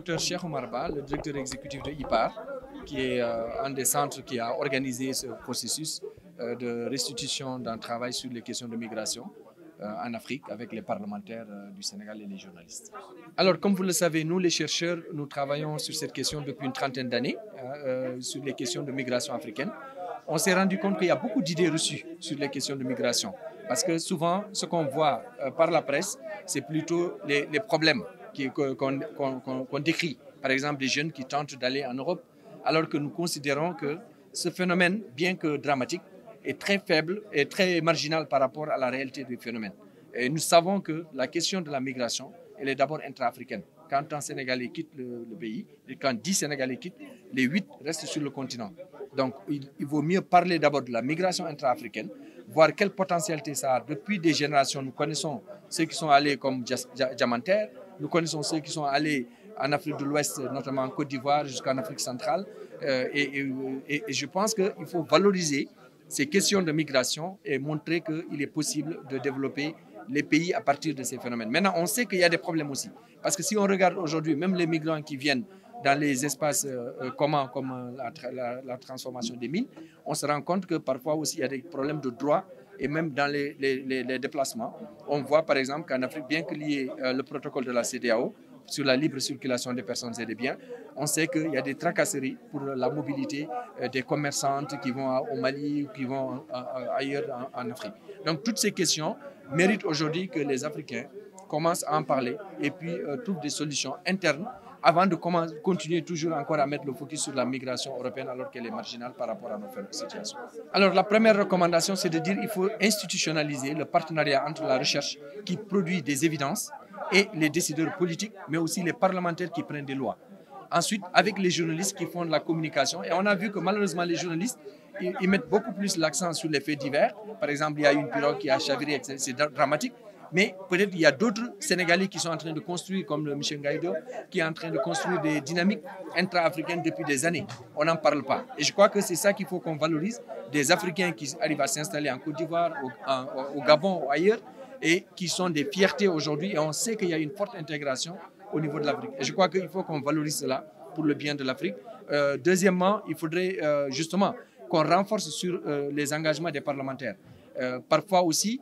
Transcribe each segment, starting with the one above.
Dr Cheikh Oumar Ba, le directeur exécutif de IPAR, qui est un des centres qui a organisé ce processus de restitution d'un travail sur les questions de migration en Afrique avec les parlementaires du Sénégal et les journalistes. Alors, comme vous le savez, nous les chercheurs, nous travaillons sur cette question depuis une trentaine d'années, sur les questions de migration africaine. On s'est rendu compte qu'il y a beaucoup d'idées reçues sur les questions de migration. Parce que souvent, ce qu'on voit par la presse, c'est plutôt les problèmes qu'on décrit. Par exemple, des jeunes qui tentent d'aller en Europe, alors que nous considérons que ce phénomène, bien que dramatique, est très faible et très marginal par rapport à la réalité du phénomène. Et nous savons que la question de la migration, elle est d'abord intra-africaine. Quand un Sénégalais quitte le pays, et quand 10 Sénégalais quittent, les 8 restent sur le continent. Donc, il vaut mieux parler d'abord de la migration intra-africaine, voir quelle potentialité ça a. Depuis des générations, nous connaissons ceux qui sont allés comme Diamantaire, nous connaissons ceux qui sont allés en Afrique de l'Ouest, notamment en Côte d'Ivoire, jusqu'en Afrique centrale. Et je pense qu'il faut valoriser ces questions de migration et montrer qu'il est possible de développer les pays à partir de ces phénomènes. Maintenant, on sait qu'il y a des problèmes aussi. Parce que si on regarde aujourd'hui, même les migrants qui viennent dans les espaces communs comme la transformation des mines, on se rend compte que parfois aussi il y a des problèmes de droit et même dans les déplacements. On voit par exemple qu'en Afrique, bien qu'il y ait le protocole de la CEDEAO sur la libre circulation des personnes et des biens, on sait qu'il y a des tracasseries pour la mobilité des commerçantes qui vont au Mali ou qui vont ailleurs en Afrique. Donc toutes ces questions méritent aujourd'hui que les Africains commencent à en parler et puis trouvent des solutions internes avant de continuer toujours encore à mettre le focus sur la migration européenne alors qu'elle est marginale par rapport à nos situations. Alors la première recommandation, c'est de dire qu'il faut institutionnaliser le partenariat entre la recherche qui produit des évidences et les décideurs politiques, mais aussi les parlementaires qui prennent des lois. Ensuite, avec les journalistes qui font de la communication, et on a vu que malheureusement les journalistes, ils mettent beaucoup plus l'accent sur les faits divers. Par exemple, il y a une pirogue qui a chaviré, c'est dramatique. Mais peut-être il y a d'autres Sénégalais qui sont en train de construire, comme le Michel Gaïdo, qui est en train de construire des dynamiques intra-africaines depuis des années. On n'en parle pas. Et je crois que c'est ça qu'il faut qu'on valorise, des Africains qui arrivent à s'installer en Côte d'Ivoire, au Gabon ou ailleurs, et qui sont des fiertés aujourd'hui. Et on sait qu'il y a une forte intégration au niveau de l'Afrique. Et je crois qu'il faut qu'on valorise cela pour le bien de l'Afrique. Deuxièmement, il faudrait justement qu'on renforce sur les engagements des parlementaires. Parfois aussi,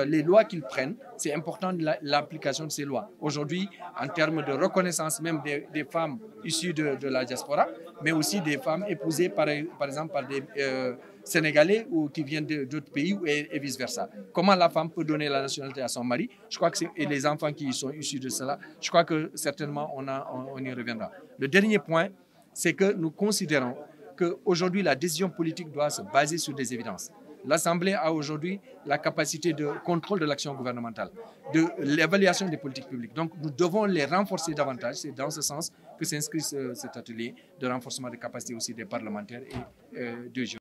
les lois qu'ils prennent, c'est important l'application de ces lois. Aujourd'hui, en termes de reconnaissance même des femmes issues de la diaspora, mais aussi des femmes épousées par exemple par des Sénégalais ou qui viennent d'autres pays et vice-versa. Comment la femme peut donner la nationalité à son mari? Je crois que et les enfants qui sont issus de cela, je crois que certainement on y reviendra. Le dernier point, c'est que nous considérons qu'aujourd'hui la décision politique doit se baser sur des évidences. L'Assemblée a aujourd'hui la capacité de contrôle de l'action gouvernementale, de l'évaluation des politiques publiques. Donc nous devons les renforcer davantage. C'est dans ce sens que s'inscrit cet atelier de renforcement des capacités aussi des parlementaires et des jeunes.